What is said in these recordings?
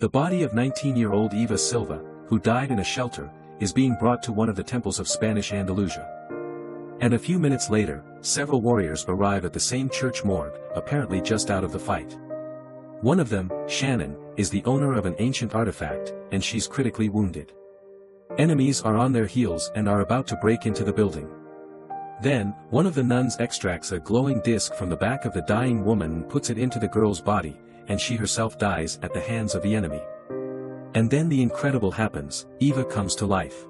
The body of 19-year-old Eva Silva, who died in a shelter, is being brought to one of the temples of Spanish Andalusia. And a few minutes later, several warriors arrive at the same church morgue, apparently just out of the fight. One of them, Shannon, is the owner of an ancient artifact, and she's critically wounded. Enemies are on their heels and are about to break into the building. Then, one of the nuns extracts a glowing disc from the back of the dying woman and puts it into the girl's body, and she herself dies at the hands of the enemy. And then the incredible happens, Eva comes to life.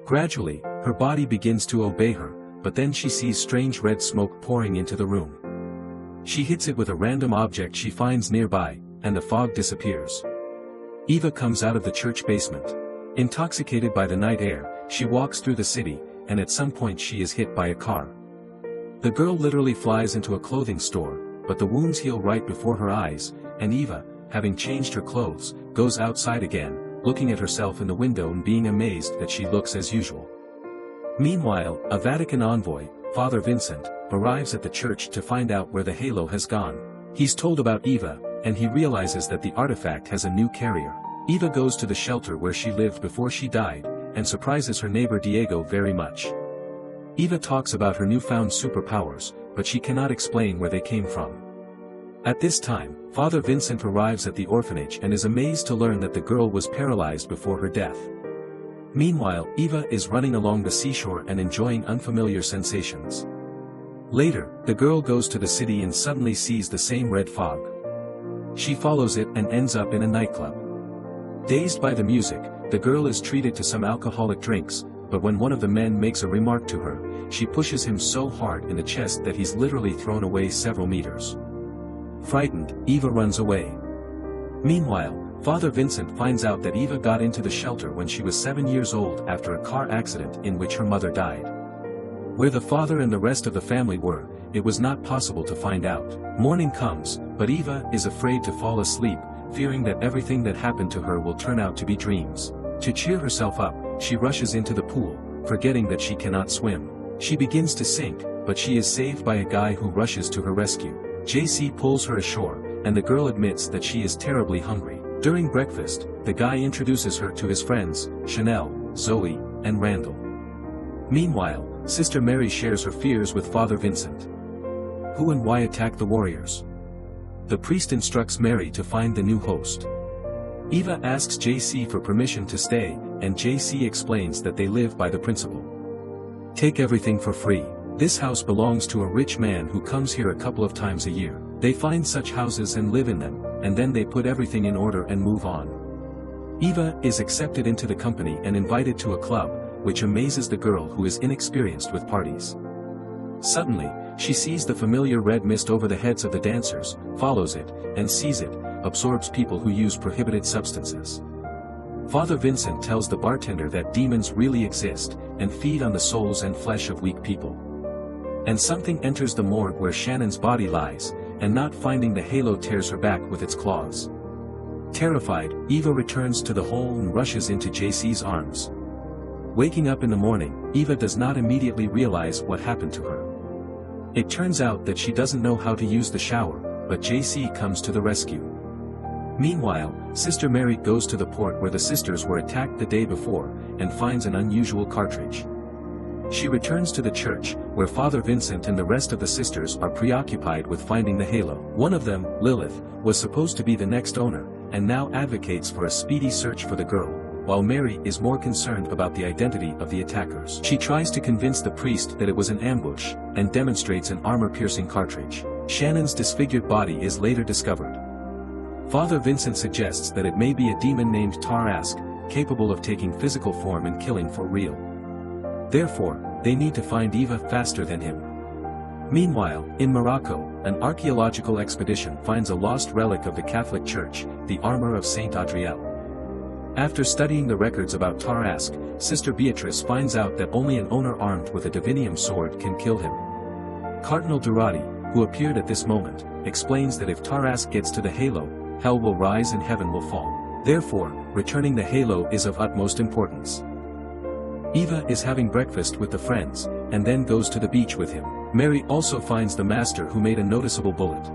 Gradually, her body begins to obey her, but then she sees strange red smoke pouring into the room. She hits it with a random object she finds nearby, and the fog disappears. Eva comes out of the church basement. Intoxicated by the night air, she walks through the city, and at some point she is hit by a car. The girl literally flies into a clothing store, but the wounds heal right before her eyes, and Eva, having changed her clothes, goes outside again, looking at herself in the window and being amazed that she looks as usual. Meanwhile, a Vatican envoy, Father Vincent, arrives at the church to find out where the halo has gone. He's told about Eva, and he realizes that the artifact has a new carrier. Eva goes to the shelter where she lived before she died, and surprises her neighbor Diego very much. Eva talks about her newfound superpowers, but she cannot explain where they came from. At this time, Father Vincent arrives at the orphanage and is amazed to learn that the girl was paralyzed before her death. Meanwhile, Eva is running along the seashore and enjoying unfamiliar sensations. Later, the girl goes to the city and suddenly sees the same red fog. She follows it and ends up in a nightclub. Dazed by the music, the girl is treated to some alcoholic drinks, but when one of the men makes a remark to her, she pushes him so hard in the chest that he's literally thrown away several meters. Frightened, Eva runs away. Meanwhile, Father Vincent finds out that Eva got into the shelter when she was 7 years old after a car accident in which her mother died. Where the father and the rest of the family were, it was not possible to find out. Morning comes, but Eva is afraid to fall asleep, fearing that everything that happened to her will turn out to be dreams. To cheer herself up, she rushes into the pool, forgetting that she cannot swim. She begins to sink, but she is saved by a guy who rushes to her rescue. JC pulls her ashore, and the girl admits that she is terribly hungry. During breakfast, the guy introduces her to his friends, Chanel, Zoe, and Randall. Meanwhile, Sister Mary shares her fears with Father Vincent. Who and why attacked the warriors? The priest instructs Mary to find the new host. Eva asks JC for permission to stay, and JC explains that they live by the principle. Take everything for free. This house belongs to a rich man who comes here a couple of times a year. They find such houses and live in them, and then they put everything in order and move on. Eva is accepted into the company and invited to a club, which amazes the girl who is inexperienced with parties. Suddenly, she sees the familiar red mist over the heads of the dancers, follows it, and sees it, absorbs people who use prohibited substances. Father Vincent tells the bartender that demons really exist, and feed on the souls and flesh of weak people. And something enters the morgue where Shannon's body lies, and not finding the halo tears her back with its claws. Terrified, Eva returns to the hole and rushes into JC's arms. Waking up in the morning, Eva does not immediately realize what happened to her. It turns out that she doesn't know how to use the shower, but JC comes to the rescue. Meanwhile, Sister Mary goes to the port where the sisters were attacked the day before, and finds an unusual cartridge. She returns to the church, where Father Vincent and the rest of the sisters are preoccupied with finding the halo. One of them, Lilith, was supposed to be the next owner, and now advocates for a speedy search for the girl, while Mary is more concerned about the identity of the attackers. She tries to convince the priest that it was an ambush, and demonstrates an armor-piercing cartridge. Shannon's disfigured body is later discovered. Father Vincent suggests that it may be a demon named Tarask, capable of taking physical form and killing for real. Therefore, they need to find Eva faster than him. Meanwhile, in Morocco, an archaeological expedition finds a lost relic of the Catholic Church, the armor of Saint Adriel. After studying the records about Tarask, Sister Beatrice finds out that only an owner armed with a divinium sword can kill him. Cardinal Durati, who appeared at this moment, explains that if Tarask gets to the halo, hell will rise and heaven will fall. Therefore, returning the halo is of utmost importance. Eva is having breakfast with the friends, and then goes to the beach with him. Mary also finds the master who made a noticeable bullet.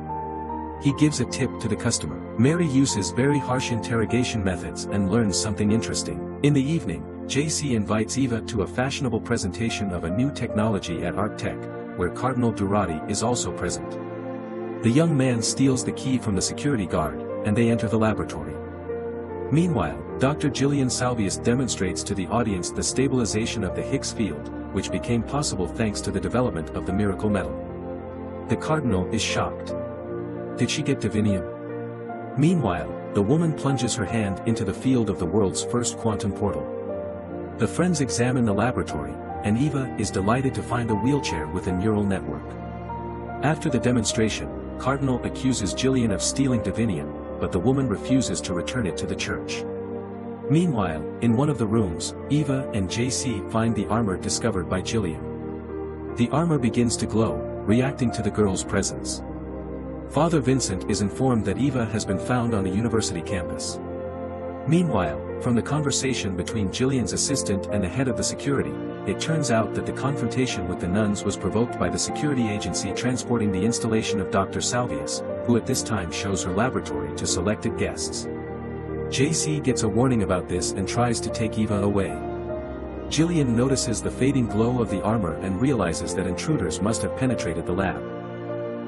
He gives a tip to the customer. Mary uses very harsh interrogation methods and learns something interesting. In the evening, JC invites Eva to a fashionable presentation of a new technology at Art Tech, where Cardinal Durati is also present. The young man steals the key from the security guard, and they enter the laboratory. Meanwhile, Dr. Gillian Salvius demonstrates to the audience the stabilization of the Higgs field, which became possible thanks to the development of the miracle metal. The Cardinal is shocked. Did she get divinium? Meanwhile, the woman plunges her hand into the field of the world's first quantum portal. The friends examine the laboratory, and Eva is delighted to find a wheelchair with a neural network. After the demonstration, Cardinal accuses Gillian of stealing divinium, but the woman refuses to return it to the church. Meanwhile, in one of the rooms, Eva and JC find the armor discovered by Gillian. The armor begins to glow, reacting to the girl's presence. Father Vincent is informed that Eva has been found on the university campus. Meanwhile, from the conversation between Gillian's assistant and the head of the security, it turns out that the confrontation with the nuns was provoked by the security agency transporting the installation of Dr. Salvius, who at this time shows her laboratory to selected guests. JC gets a warning about this and tries to take Eva away. Gillian notices the fading glow of the armor and realizes that intruders must have penetrated the lab.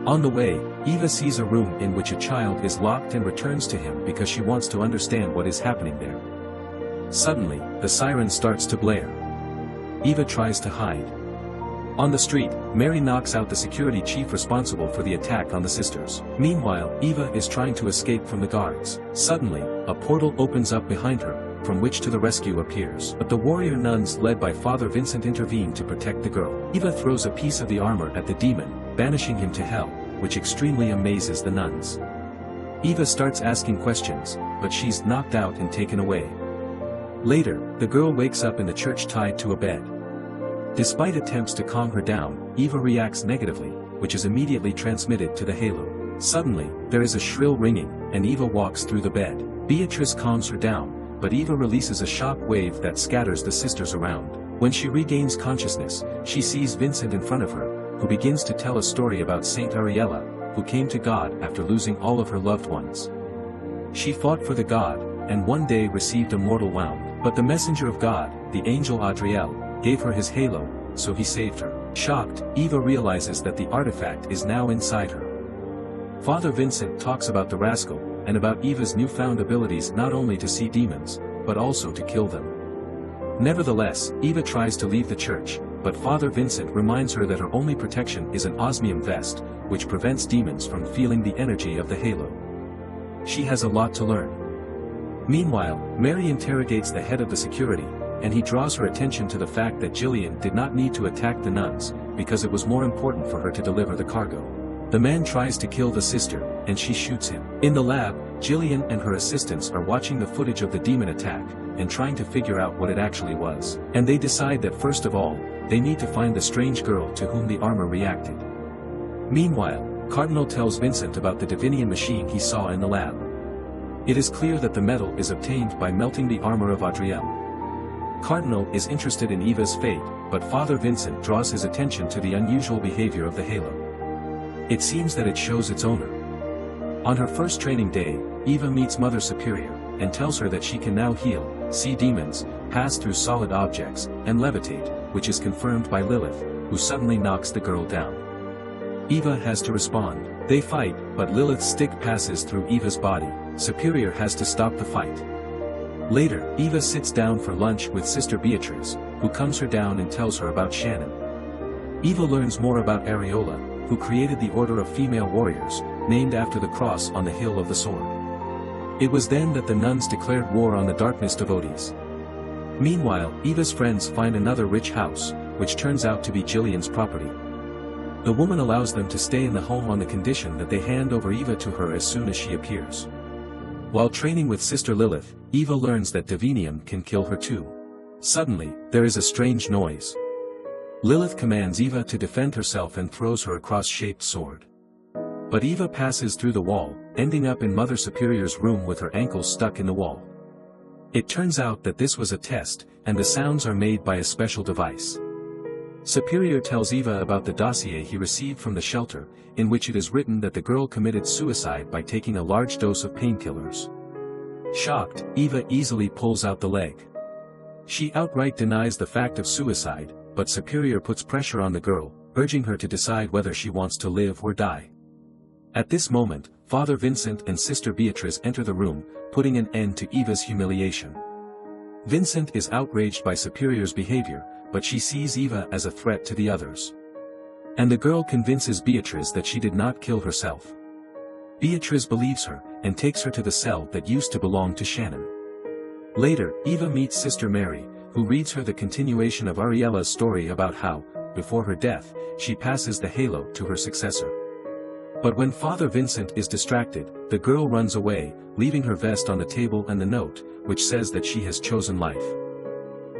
On the way, Eva sees a room in which a child is locked and returns to him because she wants to understand what is happening there. Suddenly, the siren starts to blare. Eva tries to hide. On the street, Mary knocks out the security chief responsible for the attack on the sisters. Meanwhile, Eva is trying to escape from the guards. Suddenly, a portal opens up behind her, from which to the rescue appears. But the warrior nuns led by Father Vincent intervene to protect the girl. Eva throws a piece of the armor at the demon, banishing him to hell, which extremely amazes the nuns. Eva starts asking questions, but she's knocked out and taken away. Later, the girl wakes up in the church tied to a bed. Despite attempts to calm her down, Eva reacts negatively, which is immediately transmitted to the halo. Suddenly, there is a shrill ringing, and Eva walks through the bed. Beatrice calms her down, but Eva releases a shock wave that scatters the sisters around. When she regains consciousness, she sees Vincent in front of her, who begins to tell a story about Saint Ariella, who came to God after losing all of her loved ones. She fought for the God, and one day received a mortal wound. But the messenger of God, the angel Adriel, gave her his halo, so he saved her. Shocked, Eva realizes that the artifact is now inside her. Father Vincent talks about the rascal, and about Eva's newfound abilities not only to see demons, but also to kill them. Nevertheless, Eva tries to leave the church, but Father Vincent reminds her that her only protection is an osmium vest, which prevents demons from feeling the energy of the halo. She has a lot to learn. Meanwhile, Mary interrogates the head of the security, and he draws her attention to the fact that Gillian did not need to attack the nuns, because it was more important for her to deliver the cargo. The man tries to kill the sister, and she shoots him. In the lab, Gillian and her assistants are watching the footage of the demon attack, and trying to figure out what it actually was. And they decide that first of all, they need to find the strange girl to whom the armor reacted. Meanwhile, Cardinal tells Vincent about the divinium machine he saw in the lab. It is clear that the metal is obtained by melting the armor of Adriel. Cardinal is interested in Eva's fate, but Father Vincent draws his attention to the unusual behavior of the halo. It seems that it shows its owner. On her first training day, Eva meets Mother Superior, and tells her that she can now heal, see demons, pass through solid objects, and levitate, which is confirmed by Lilith, who suddenly knocks the girl down. Eva has to respond. They fight, but Lilith's stick passes through Eva's body. Superior has to stop the fight. Later, Eva sits down for lunch with Sister Beatrice, who calms her down and tells her about Shannon. Eva learns more about Areola, who created the Order of Female Warriors, named after the cross on the Hill of the Sword. It was then that the nuns declared war on the darkness devotees. Meanwhile, Eva's friends find another rich house, which turns out to be Gillian's property. The woman allows them to stay in the home on the condition that they hand over Eva to her as soon as she appears. While training with Sister Lilith, Eva learns that divinium can kill her too. Suddenly, there is a strange noise. Lilith commands Eva to defend herself and throws her a cross-shaped sword. But Eva passes through the wall, ending up in Mother Superior's room with her ankles stuck in the wall. It turns out that this was a test, and the sounds are made by a special device. Superior tells Eva about the dossier he received from the shelter, in which it is written that the girl committed suicide by taking a large dose of painkillers. Shocked, Eva easily pulls out the leg. She outright denies the fact of suicide, but Superior puts pressure on the girl, urging her to decide whether she wants to live or die. At this moment, Father Vincent and Sister Beatrice enter the room, putting an end to Eva's humiliation. Vincent is outraged by Superior's behavior, but she sees Eva as a threat to the others. And the girl convinces Beatrice that she did not kill herself. Beatrice believes her, and takes her to the cell that used to belong to Shannon. Later, Eva meets Sister Mary, who reads her the continuation of Ariella's story about how, before her death, she passes the halo to her successor. But when Father Vincent is distracted, the girl runs away, leaving her vest on the table and the note, which says that she has chosen life.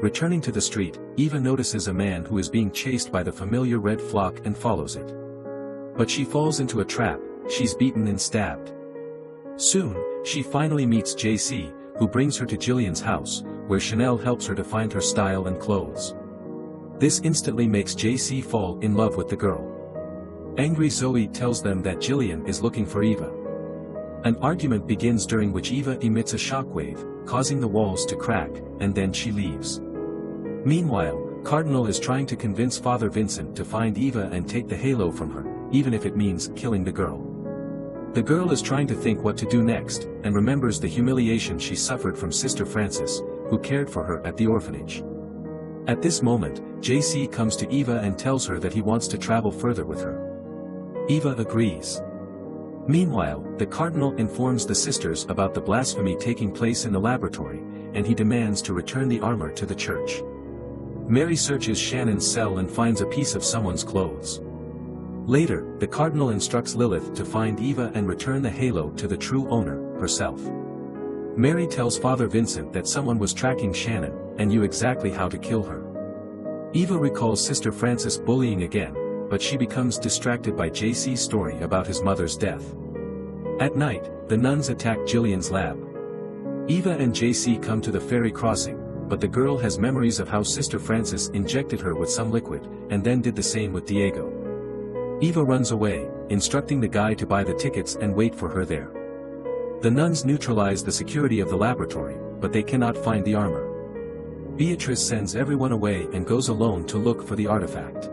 Returning to the street, Eva notices a man who is being chased by the familiar red flock and follows it. But she falls into a trap, she's beaten and stabbed. Soon, she finally meets JC, who brings her to Jillian's house, where Chanel helps her to find her style and clothes. This instantly makes JC fall in love with the girl. Angry Zoe tells them that Jillian is looking for Eva. An argument begins during which Eva emits a shockwave, causing the walls to crack, and then she leaves. Meanwhile, Cardinal is trying to convince Father Vincent to find Eva and take the halo from her, even if it means killing the girl. The girl is trying to think what to do next, and remembers the humiliation she suffered from Sister Frances, who cared for her at the orphanage. At this moment, JC comes to Eva and tells her that he wants to travel further with her. Eva agrees. Meanwhile, the Cardinal informs the sisters about the blasphemy taking place in the laboratory, and he demands to return the armor to the church. Mary searches Shannon's cell and finds a piece of someone's clothes. Later, the Cardinal instructs Lilith to find Eva and return the halo to the true owner, herself. Mary tells Father Vincent that someone was tracking Shannon, and knew exactly how to kill her. Eva recalls Sister Frances bullying again, but she becomes distracted by JC's story about his mother's death. At night, the nuns attack Jillian's lab. Eva and JC come to the ferry crossing, but the girl has memories of how Sister Frances injected her with some liquid, and then did the same with Diego. Eva runs away, instructing the guy to buy the tickets and wait for her there. The nuns neutralize the security of the laboratory, but they cannot find the armor. Beatrice sends everyone away and goes alone to look for the artifact.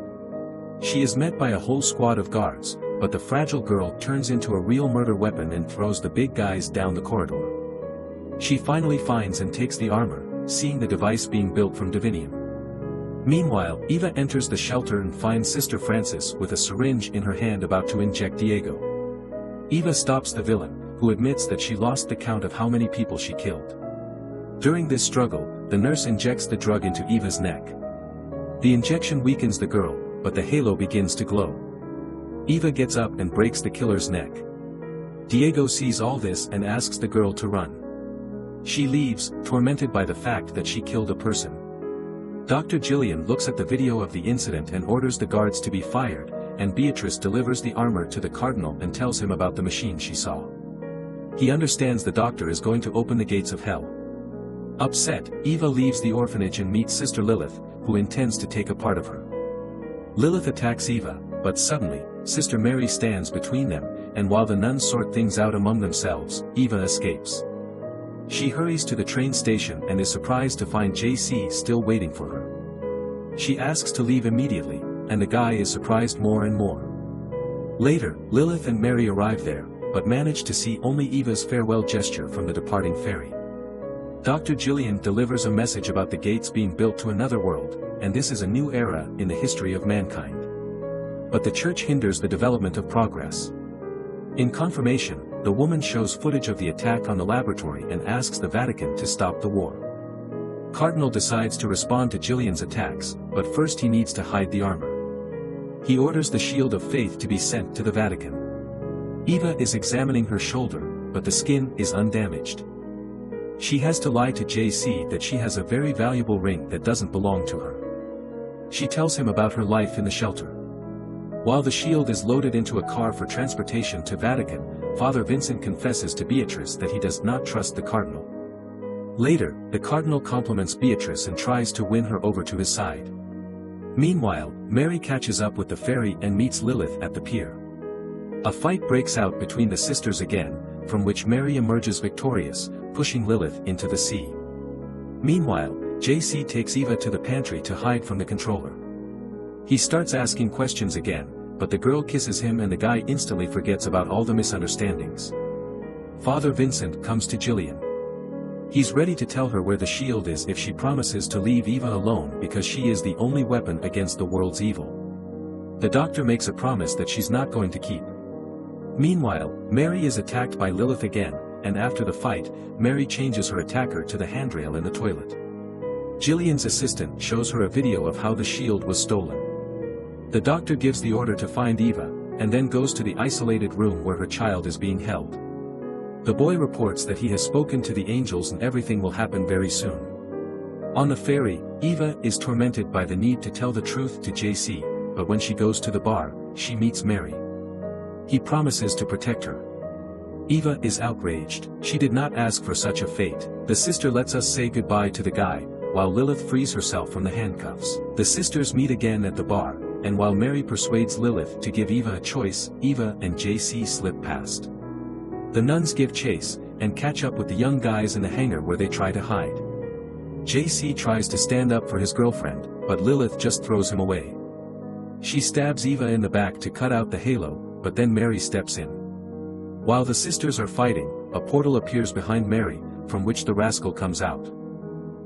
She is met by a whole squad of guards, but the fragile girl turns into a real murder weapon and throws the big guys down the corridor. She finally finds and takes the armor, seeing the device being built from divinium. Meanwhile, Eva enters the shelter and finds Sister Frances with a syringe in her hand about to inject Diego. Eva stops the villain, who admits that she lost the count of how many people she killed. During this struggle, the nurse injects the drug into Eva's neck. The injection weakens the girl, but the halo begins to glow. Eva gets up and breaks the killer's neck. Diego sees all this and asks the girl to run. She leaves, tormented by the fact that she killed a person. Dr. Jillian looks at the video of the incident and orders the guards to be fired, and Beatrice delivers the armor to the Cardinal and tells him about the machine she saw. He understands the doctor is going to open the gates of hell. Upset, Eva leaves the orphanage and meets Sister Lilith, who intends to take a part of her. Lilith attacks Eva, but suddenly, Sister Mary stands between them, and while the nuns sort things out among themselves, Eva escapes. She hurries to the train station and is surprised to find JC still waiting for her. She asks to leave immediately, and the guy is surprised more and more. Later, Lilith and Mary arrive there, but manage to see only Eva's farewell gesture from the departing ferry. Dr. Jillian delivers a message about the gates being built to another world, and this is a new era in the history of mankind. But the church hinders the development of progress. In confirmation, the woman shows footage of the attack on the laboratory and asks the Vatican to stop the war. Cardinal decides to respond to Jillian's attacks, but first he needs to hide the armor. He orders the Shield of Faith to be sent to the Vatican. Eva is examining her shoulder, but the skin is undamaged. She has to lie to JC that she has a very valuable ring that doesn't belong to her. She tells him about her life in the shelter. While the shield is loaded into a car for transportation to Vatican, Father Vincent confesses to Beatrice that he does not trust the Cardinal. Later, the Cardinal compliments Beatrice and tries to win her over to his side. Meanwhile, Mary catches up with the fairy and meets Lilith at the pier. A fight breaks out between the sisters again, from which Mary emerges victorious, pushing Lilith into the sea. Meanwhile, JC takes Eva to the pantry to hide from the controller. He starts asking questions again, but the girl kisses him and the guy instantly forgets about all the misunderstandings. Father Vincent comes to Jillian. He's ready to tell her where the shield is if she promises to leave Eva alone because she is the only weapon against the world's evil. The doctor makes a promise that she's not going to keep. Meanwhile, Mary is attacked by Lilith again, and after the fight, Mary changes her attacker to the handrail in the toilet. Jillian's assistant shows her a video of how the shield was stolen. The doctor gives the order to find Eva, and then goes to the isolated room where her child is being held. The boy reports that he has spoken to the angels and everything will happen very soon. On the ferry, Eva is tormented by the need to tell the truth to JC, but when she goes to the bar, she meets Mary. He promises to protect her. Eva is outraged. She did not ask for such a fate. The sister lets us say goodbye to the guy, while Lilith frees herself from the handcuffs. The sisters meet again at the bar, and while Mary persuades Lilith to give Eva a choice, Eva and JC slip past. The nuns give chase, and catch up with the young guys in the hangar where they try to hide. JC tries to stand up for his girlfriend, but Lilith just throws him away. She stabs Eva in the back to cut out the halo, but then Mary steps in. While the sisters are fighting, a portal appears behind Mary, from which the rascal comes out.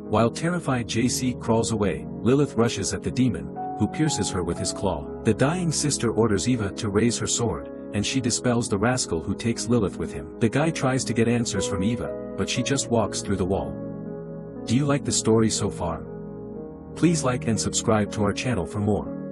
While terrified JC crawls away, Lilith rushes at the demon, who pierces her with his claw. The dying sister orders Eva to raise her sword, and she dispels the rascal who takes Lilith with him. The guy tries to get answers from Eva, but she just walks through the wall. Do you like the story so far? Please like and subscribe to our channel for more.